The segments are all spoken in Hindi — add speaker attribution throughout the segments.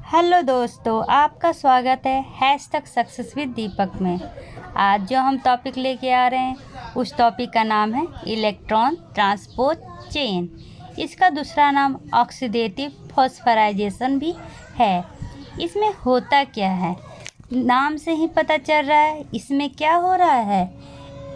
Speaker 1: हेलो दोस्तों, आपका स्वागत है हैशटैग सक्सेस विद दीपक में। आज जो हम टॉपिक लेके आ रहे हैं उस टॉपिक का नाम है इलेक्ट्रॉन ट्रांसपोर्ट चेन। इसका दूसरा नाम ऑक्सीडेटिव फॉस्फराइजेशन भी है। इसमें होता क्या है, नाम से ही पता चल रहा है। इसमें क्या हो रहा है,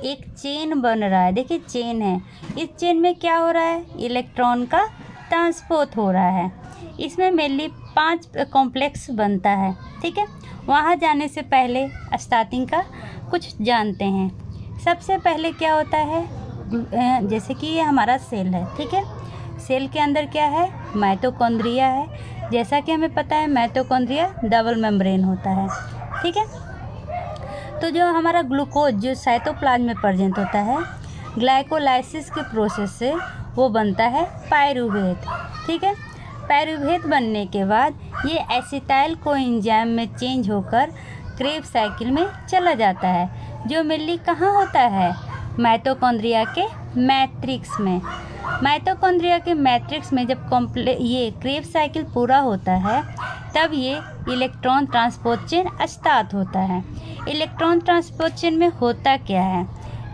Speaker 1: एक चेन बन रहा है। देखिए चेन है, इस चेन में क्या हो रहा है, इलेक्ट्रॉन का ट्रांसपोर्ट हो रहा है। इसमें मेनली 5 कॉम्प्लेक्स बनता है। ठीक है, वहाँ जाने से पहले स्टार्टिंग का कुछ जानते हैं। सबसे पहले क्या होता है, जैसे कि ये हमारा सेल है। ठीक है, सेल के अंदर क्या है, माइटोकॉन्ड्रिया है। जैसा कि हमें पता है माइटोकॉन्ड्रिया डबल मेम्ब्रेन होता है। ठीक है, तो जो हमारा ग्लूकोज जो साइटोप्लाज्म में प्रेजेंट होता है, ग्लाइकोलाइसिस के प्रोसेस से वो बनता है पायरूवेट। ठीक है, पायरूवेट बनने के बाद ये एसिटाइल कोएंजाइम में चेंज होकर क्रेब्स साइकिल में चला जाता है, जो मेनली कहाँ होता है, माइटोकॉन्ड्रिया के मैट्रिक्स में। माइटोकॉन्ड्रिया के मैट्रिक्स में जब ये क्रेब्स साइकिल पूरा होता है, तब ये इलेक्ट्रॉन ट्रांसपोर्ट चेन स्टार्ट होता है। इलेक्ट्रॉन ट्रांसपोर्ट चेन में होता क्या है,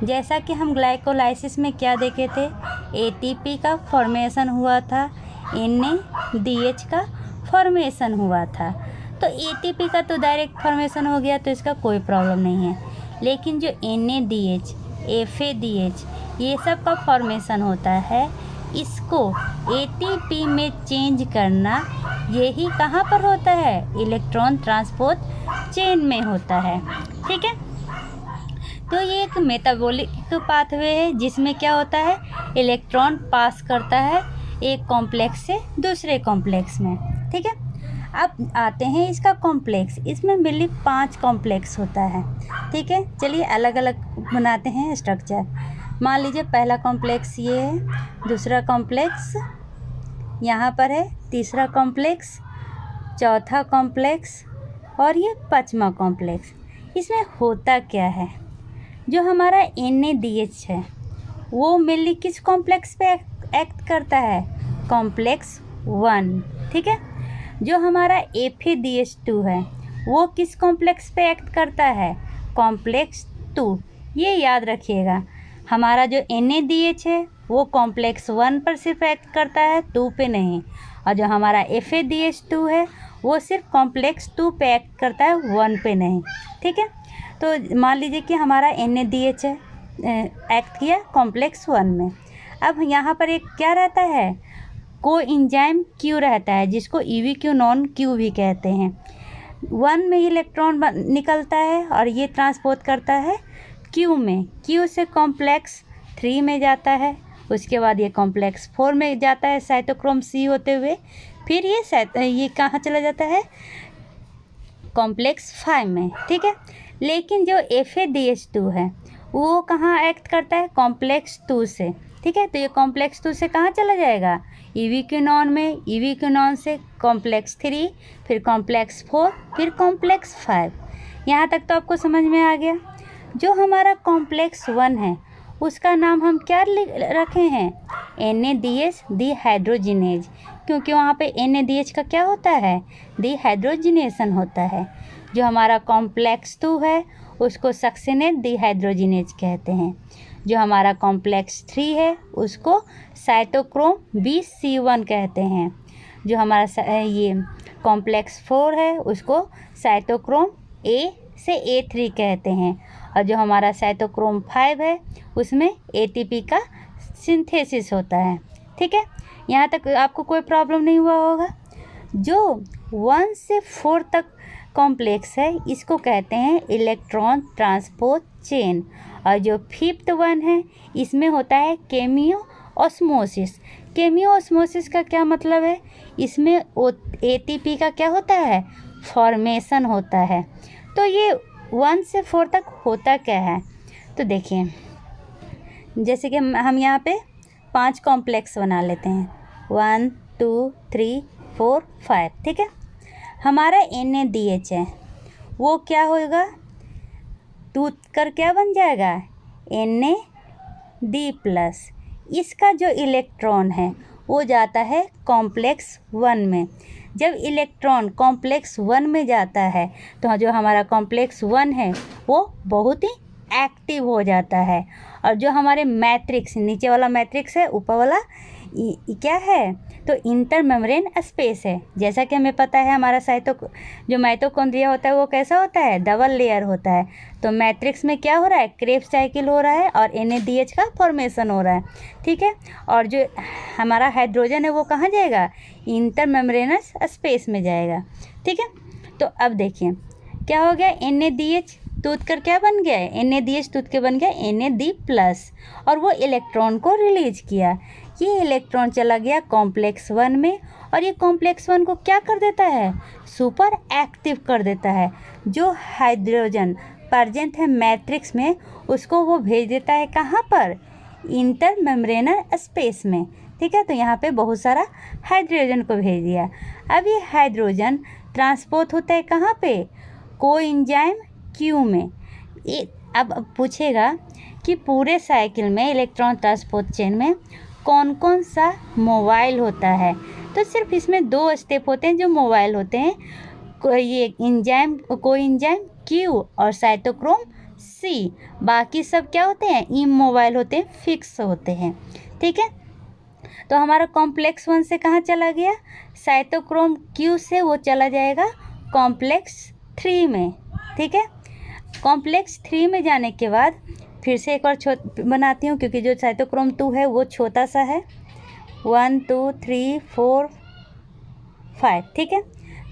Speaker 1: जैसा कि हम ग्लाइकोलाइसिस में क्या देखे थे, एटीपी का फॉर्मेशन हुआ था, NADH का फॉर्मेशन हुआ था। तो एटीपी का तो डायरेक्ट फॉर्मेशन हो गया, तो इसका कोई प्रॉब्लम नहीं है। लेकिन जो NADH, FADH ये सब का फॉर्मेशन होता है, इसको ATP में चेंज करना यही कहाँ पर होता है, इलेक्ट्रॉन ट्रांसपोर्ट चेन में होता है। ठीक है, तो ये एक मेटाबॉलिक पाथवे है जिसमें क्या होता है, इलेक्ट्रॉन पास करता है एक कॉम्प्लेक्स से दूसरे कॉम्प्लेक्स में। ठीक है, अब आते हैं इसका कॉम्प्लेक्स। इसमें मेनली 5 कॉम्प्लेक्स होता है। ठीक है, चलिए अलग अलग बनाते हैं स्ट्रक्चर। मान लीजिए पहला कॉम्प्लेक्स ये है, दूसरा कॉम्प्लेक्स यहाँ पर है, तीसरा कॉम्प्लेक्स, चौथा कॉम्प्लेक्स और ये 5वां कॉम्प्लेक्स। इसमें होता क्या है, जो हमारा NADH है वो मेनली किस कॉम्प्लेक्स पे एक्ट करता है, कॉम्प्लेक्स 1। ठीक है, जो हमारा FADH2 है वो किस कॉम्प्लेक्स पे एक्ट करता है, कॉम्प्लेक्स 2। ये याद रखिएगा, हमारा जो NADH है वो कॉम्प्लेक्स 1 पर सिर्फ एक्ट करता है, 2 पे नहीं। और जो हमारा FADH2 है वो सिर्फ कॉम्प्लेक्स 2 पे एक्ट करता है, 1 पे नहीं। ठीक है, तो मान लीजिए कि हमारा NADH है, एक्ट किया कॉम्प्लेक्स 1 में। अब यहाँ पर एक क्या रहता है, कोएंजाइम Q रहता है, जिसको EVQ-नॉन Q भी कहते हैं। 1 में इलेक्ट्रॉन निकलता है और ये ट्रांसपोर्ट करता है Q में, Q से कॉम्प्लेक्स 3 में जाता है, उसके बाद ये कॉम्प्लेक्स 4 में जाता है साइटोक्रोम C होते हुए, फिर ये कहाँ चला जाता है, कॉम्प्लेक्स 5 में। ठीक है, लेकिन जो FADH2 है वो कहाँ एक्ट करता है, कॉम्प्लेक्स 2 से। ठीक है, तो ये कॉम्प्लेक्स 2 से कहाँ चला जाएगा, EVQ-नॉन में, EVQ-नॉन से कॉम्प्लेक्स 3, फिर कॉम्प्लेक्स 4, फिर कॉम्प्लेक्स 5। यहाँ तक तो आपको समझ में आ गया। जो हमारा कॉम्प्लेक्स 1 है उसका नाम हम क्या रखे हैं, NADH डिहाइड्रोजिनेज, क्योंकि वहाँ पे NADH का क्या होता है, डिहाइड्रोजिनेशन होता है। जो हमारा कॉम्प्लेक्स 2 है उसको सक्सिनेट डिहाइड्रोजिनेज कहते हैं। जो हमारा कॉम्प्लेक्स 3 है उसको साइटोक्रोम BC1 कहते हैं। जो हमारा ये कॉम्प्लेक्स 4 है उसको साइटोक्रोम A से A3 कहते हैं। और जो हमारा साइटोक्रोम 5 है उसमें ATP का सिंथेसिस होता है। ठीक है, यहाँ तक आपको कोई प्रॉब्लम नहीं हुआ होगा। जो 1 से 4 तक कॉम्प्लेक्स है इसको कहते हैं इलेक्ट्रॉन ट्रांसपोर्ट चेन। और जो 5th 1 है इसमें होता है केमियो ऑस्मोसिस। केमियो ऑस्मोसिस का क्या मतलब है, इसमें ATP का क्या होता है, फॉर्मेशन होता है। तो ये 1 से 4 तक होता क्या है, तो देखिए जैसे कि हम यहाँ पे 5 कॉम्प्लेक्स बना लेते हैं, 1 2 3 4 5। ठीक है, हमारा NADH है वो क्या होगा, टूट कर क्या बन जाएगा, NAD+। इसका जो इलेक्ट्रॉन है वो जाता है कॉम्प्लेक्स 1 में। जब इलेक्ट्रॉन कॉम्प्लेक्स 1 में जाता है तो जो हमारा कॉम्प्लेक्स 1 है वो बहुत ही एक्टिव हो जाता है, और जो हमारे मैट्रिक्स, नीचे वाला मैट्रिक्स है, ऊपर वाला क्या है, तो इंटर मेम्ब्रेन स्पेस है। जैसा कि हमें पता है हमारा जो माइटोकॉन्ड्रिया होता है वो कैसा होता है, डबल लेयर होता है। तो मैट्रिक्स में क्या हो रहा है, क्रेब्स साइकिल हो रहा है और NADH का फॉर्मेशन हो रहा है, ठीक है। और जो हमारा हाइड्रोजन है वो कहाँ जाएगा, इंटर मेम्ब्रेनस स्पेस में जाएगा, ठीक है। तो अब देखिए क्या हो गया, NADH टूट कर क्या बन गया है, NADH टूट के बन गया NAD+, और वो इलेक्ट्रॉन को रिलीज किया। ये इलेक्ट्रॉन चला गया कॉम्प्लेक्स 1 में, और ये कॉम्प्लेक्स 1 को क्या कर देता है, सुपर एक्टिव कर देता है। जो हाइड्रोजन प्रेजेंट है मैट्रिक्स में उसको वो भेज देता है कहाँ पर, इंटर मेम्ब्रेनर स्पेस में, ठीक है। तो यहाँ पे बहुत सारा हाइड्रोजन को भेज दिया। अब ये हाइड्रोजन ट्रांसपोर्ट होता है कहाँ पे, कोएंजाइम Q में। अब पूछेगा कि पूरे साइकिल में इलेक्ट्रॉन ट्रांसपोर्ट चेन में कौन कौन सा मोबाइल होता है, तो सिर्फ इसमें 2 स्टेप होते हैं जो मोबाइल होते हैं, कोएंजाइम Q और साइटोक्रोम C। बाकी सब क्या होते हैं, इमोबाइल होते हैं, फिक्स होते हैं, ठीक है। तो हमारा कॉम्प्लेक्स 1 से कहाँ चला गया, साइटोक्रोम Q से वो चला जाएगा कॉम्प्लेक्स 3 में, ठीक है। कॉम्प्लेक्स 3 में जाने के बाद फिर से एक और बनाती हूँ, क्योंकि जो साइटोक्रोम 2 है वो छोटा सा है, 1 2 3 4 5, ठीक है।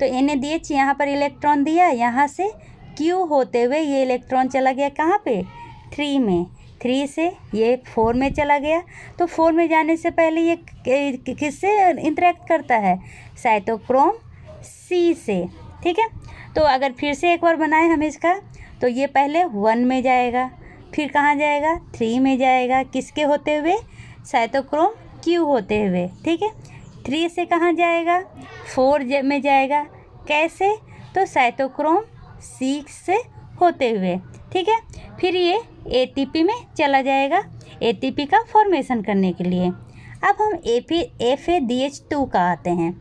Speaker 1: तो NADH यहाँ पर इलेक्ट्रॉन दिया, यहाँ से Q होते हुए ये इलेक्ट्रॉन चला गया कहाँ पे, 3 में, 3 से ये 4 में चला गया। तो 4 में जाने से पहले ये किससे इंटरेक्ट करता है, साइटोक्रोम C से, ठीक है। तो अगर फिर से एक बार बनाए हम इसका, तो ये पहले 1 में जाएगा, फिर कहाँ जाएगा, 3 में जाएगा, किसके होते हुए, साइटोक्रोम Q होते हुए, ठीक है। 3 से कहाँ जाएगा, 4 में जाएगा, कैसे, तो साइटोक्रोम C से होते हुए, ठीक है। फिर ये ATP में चला जाएगा, ATP का फॉर्मेशन करने के लिए। अब हम FADH2 का आते हैं।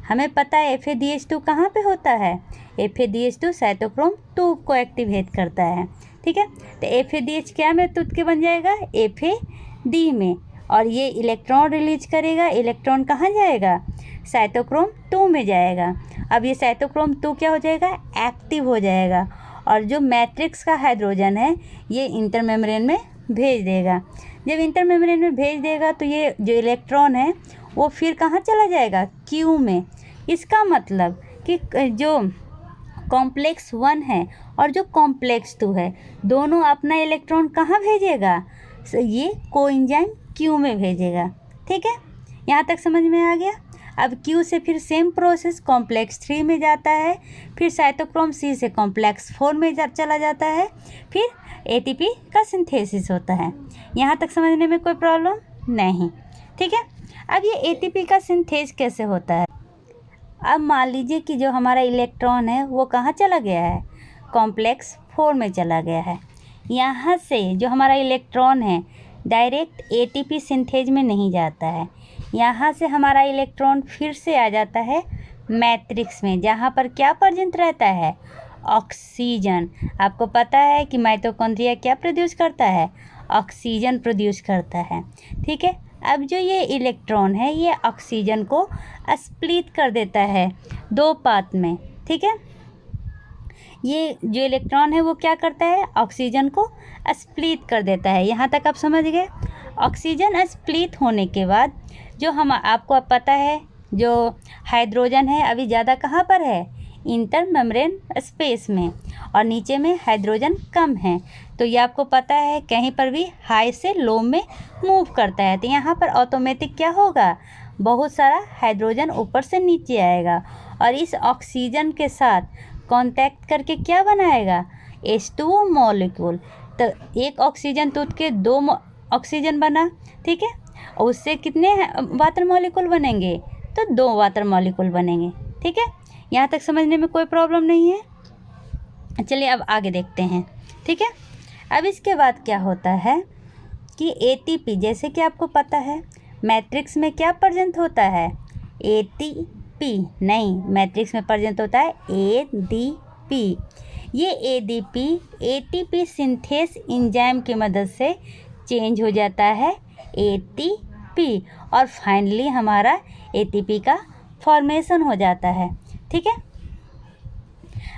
Speaker 1: हमें पता है FADH2 कहाँ पे होता है, FADH2 साइटोक्रोम 2 को एक्टिवेट करता है, ठीक है। तो FADH क्या में टूट के बन जाएगा, FAD में, और ये इलेक्ट्रॉन रिलीज करेगा। इलेक्ट्रॉन कहाँ जाएगा, साइटोक्रोम 2 में जाएगा। अब ये साइटोक्रोम 2 क्या हो जाएगा, एक्टिव हो जाएगा, और जो मैट्रिक्स का हाइड्रोजन है ये इंटर मेम्ब्रेन में भेज देगा। जब इंटर मेम्ब्रेन में भेज देगा तो ये जो इलेक्ट्रॉन है वो फिर कहाँ चला जाएगा, Q में। इसका मतलब कि जो कॉम्प्लेक्स 1 है और जो कॉम्प्लेक्स 2 है दोनों अपना इलेक्ट्रॉन कहाँ भेजेगा, ये कोएंजाइम Q में भेजेगा, ठीक है। यहाँ तक समझ में आ गया। अब Q से फिर सेम प्रोसेस कॉम्प्लेक्स 3 में जाता है, फिर साइटोक्रोम C से कॉम्प्लेक्स 4 में चला जाता है, फिर ATP का सिंथेसिस होता है। यहाँ तक समझने में कोई प्रॉब्लम नहीं, ठीक है। अब ये ATP का सिंथेस कैसे होता है, अब मान लीजिए कि जो हमारा इलेक्ट्रॉन है वो कहाँ चला गया है, कॉम्प्लेक्स 4 में चला गया है। यहाँ से जो हमारा इलेक्ट्रॉन है डायरेक्ट ATP सिंथेज में नहीं जाता है, यहाँ से हमारा इलेक्ट्रॉन फिर से आ जाता है मैट्रिक्स में, जहाँ पर क्या प्रेजेंट रहता है, ऑक्सीजन। आपको पता है कि माइटोकॉन्ड्रिया क्या प्रोड्यूस करता है, ऑक्सीजन प्रोड्यूस करता है, ठीक है। अब जो ये इलेक्ट्रॉन है ये ऑक्सीजन को स्प्लिट कर देता है 2 पार्ट में, ठीक है। ये जो इलेक्ट्रॉन है वो क्या करता है, ऑक्सीजन को स्प्लिट कर देता है। यहाँ तक आप समझ गए। ऑक्सीजन स्प्लिट होने के बाद जो हम आपको पता है जो हाइड्रोजन है अभी ज़्यादा कहाँ पर है, इंटर मेम्ब्रेन स्पेस में, और नीचे में हाइड्रोजन कम है। तो ये आपको पता है कहीं पर भी हाई से लो में मूव करता है, तो यहाँ पर ऑटोमेटिक क्या होगा, बहुत सारा हाइड्रोजन ऊपर से नीचे आएगा और इस ऑक्सीजन के साथ कांटेक्ट करके क्या बनाएगा, H2O मॉलिक्यूल। तो एक ऑक्सीजन टूट के 2 ऑक्सीजन बना, ठीक है, और उससे कितने वाटर मॉलिक्यूल बनेंगे, तो 2 वाटर मॉलिक्यूल बनेंगे, ठीक है। यहाँ तक समझने में कोई प्रॉब्लम नहीं है। चलिए अब आगे देखते हैं, ठीक है। अब इसके बाद क्या होता है कि ATP, जैसे कि आपको पता है मैट्रिक्स में क्या प्रेजेंट होता है, ADP नहीं, मैट्रिक्स में प्रेजेंट होता है ADP। ये ADP ATP सिंथेस एंजाइम की मदद से चेंज हो जाता है ATP और फाइनली हमारा ATP का फॉर्मेशन हो जाता है। ठीक है,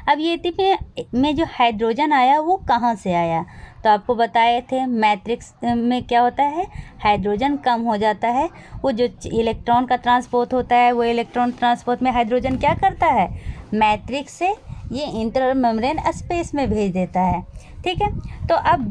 Speaker 1: अब ये ATP में जो हाइड्रोजन आया वो कहाँ से आया, तो आपको बताए थे मैट्रिक्स में क्या होता है, हाइड्रोजन कम हो जाता है। वो जो इलेक्ट्रॉन का ट्रांसपोर्ट होता है, वो इलेक्ट्रॉन ट्रांसपोर्ट में हाइड्रोजन क्या करता है, मैट्रिक्स से ये इंटर मेम्ब्रेन स्पेस में भेज देता है। ठीक है, तो अब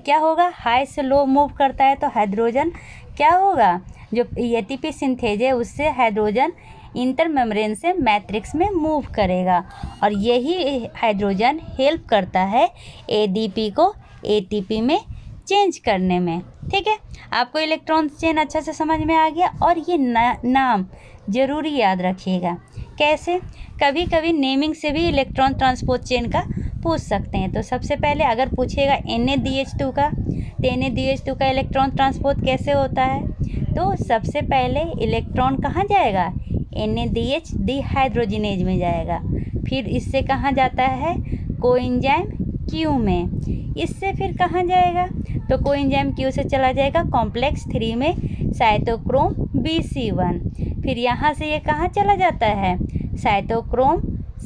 Speaker 1: क्या होगा, हाई से लो मूव करता है तो हाइड्रोजन क्या होगा, जो ATP सिंथेज है उससे हाइड्रोजन इंटर मेम्ब्रेन से मैट्रिक्स में मूव करेगा और यही हाइड्रोजन हेल्प करता है ADP को ATP में चेंज करने में। ठीक है, आपको इलेक्ट्रॉन चेन अच्छा से समझ में आ गया और ये नाम ज़रूरी याद रखिएगा। कैसे, कभी कभी नेमिंग से भी इलेक्ट्रॉन ट्रांसपोर्ट चेन का पूछ सकते हैं। तो सबसे पहले अगर पूछेगा NaDH2 का, तो NaDH2 का इलेक्ट्रॉन ट्रांसपोर्ट कैसे होता है, तो सबसे पहले इलेक्ट्रॉन कहाँ जाएगा, NaDH डिहाइड्रोजिनेज में जाएगा, फिर इससे कहाँ जाता है, कोएंजाइम Q में, इससे फिर कहाँ जाएगा, तो कोएंजाइम Q से चला जाएगा कॉम्प्लेक्स 3 में साइटोक्रोम BC1, फिर यहाँ से ये कहाँ चला जाता है, साइटोक्रोम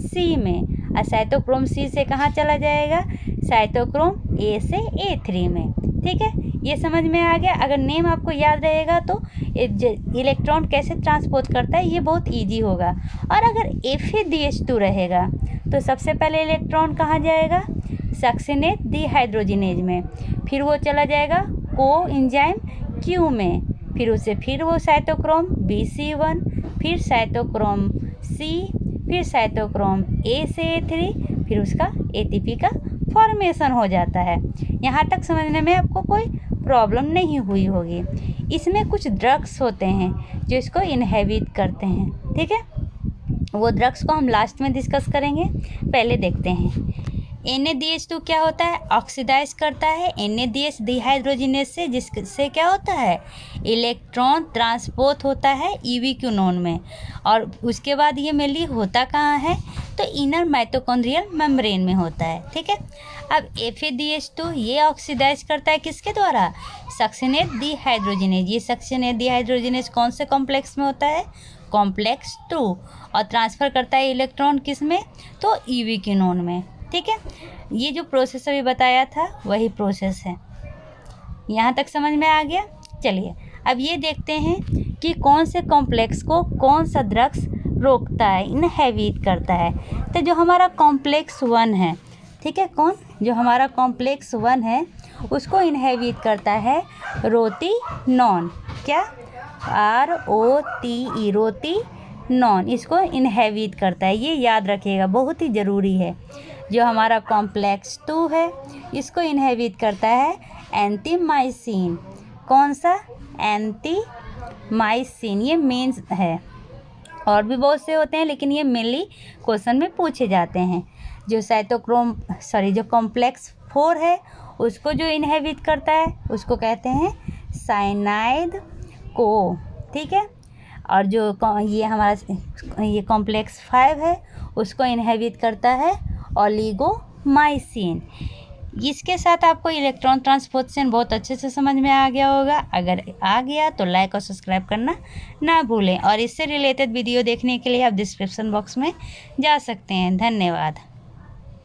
Speaker 1: C में, और साइटोक्रोम C से कहाँ चला जाएगा, साइटोक्रोम A से A3 में। ठीक है, ये समझ में आ गया। अगर नेम आपको याद रहेगा तो इलेक्ट्रॉन कैसे ट्रांसपोर्ट करता है ये बहुत इजी होगा। और अगर FeDH2 रहेगा तो सबसे पहले इलेक्ट्रॉन कहाँ जाएगा, सक्सिनेट डिहाइड्रोजिनेज में, फिर वो चला जाएगा कोएंजाइम Q में, फिर उसे फिर वो साइटोक्रोम BC1, फिर साइटोक्रोम C, फिर साइटोक्रोम A से A3, फिर उसका ATP का फॉर्मेशन हो जाता है। यहाँ तक समझने में आपको कोई प्रॉब्लम नहीं हुई होगी। इसमें कुछ ड्रग्स होते हैं जो इसको इनहेबिट करते हैं। ठीक है, वो ड्रग्स को हम लास्ट में डिस्कस करेंगे, पहले देखते हैं। NaDH2 क्या होता है, ऑक्सीडाइज करता है NaDH डिहाइड्रोजिनेज से, जिससे क्या होता है, इलेक्ट्रॉन ट्रांसपोर्ट होता है EV-क्यूनोन में, और उसके बाद ये मेनली होता कहाँ है, तो इनर माइटोकॉन्ड्रियल मेम्ब्रेन में होता है। ठीक है, अब FeDH2 ये ऑक्सीडाइज करता है किसके द्वारा, सक्सिनेट डिहाइड्रोजिनेज। ये सक्सिनेट डिहाइड्रोजिनेज कौन से कॉम्प्लेक्स में होता है, कॉम्प्लेक्स 2, और ट्रांसफ़र करता है इलेक्ट्रॉन किस में, तो EV-क्यूनोन में। ठीक है, ये जो प्रोसेस अभी बताया था वही प्रोसेस है। यहाँ तक समझ में आ गया। चलिए अब ये देखते हैं कि कौन से कॉम्प्लेक्स को कौन सा ड्रग्स रोकता है, इनहेबिट करता है। तो जो हमारा कॉम्प्लेक्स 1 है, ठीक है, कौन, जो हमारा कॉम्प्लेक्स 1 है उसको इनहेबिट करता है रोटिनॉन। क्या, ROTE, रोटिनॉन, इसको इनहेबिट करता है। ये याद रखिएगा, बहुत ही ज़रूरी है। जो हमारा कॉम्प्लेक्स 2 है इसको इनहेबिट करता है एंटीमाइसिन। कौन सा, एंटीमाइसिन, ये मेन है। और भी बहुत से होते हैं लेकिन ये मेनली क्वेश्चन में पूछे जाते हैं। जो कॉम्प्लेक्स 4 है उसको जो इनहेबिट करता है उसको कहते हैं साइनाइड को। ठीक है, और जो ये हमारा ये कॉम्प्लेक्स 5 है उसको इनहेबिट करता है ओलिगोमाइसिन। इसके साथ आपको इलेक्ट्रॉन ट्रांसपोर्टेशन बहुत अच्छे से समझ में आ गया होगा। अगर आ गया तो लाइक और सब्सक्राइब करना ना भूलें, और इससे रिलेटेड वीडियो देखने के लिए आप डिस्क्रिप्शन बॉक्स में जा सकते हैं। धन्यवाद।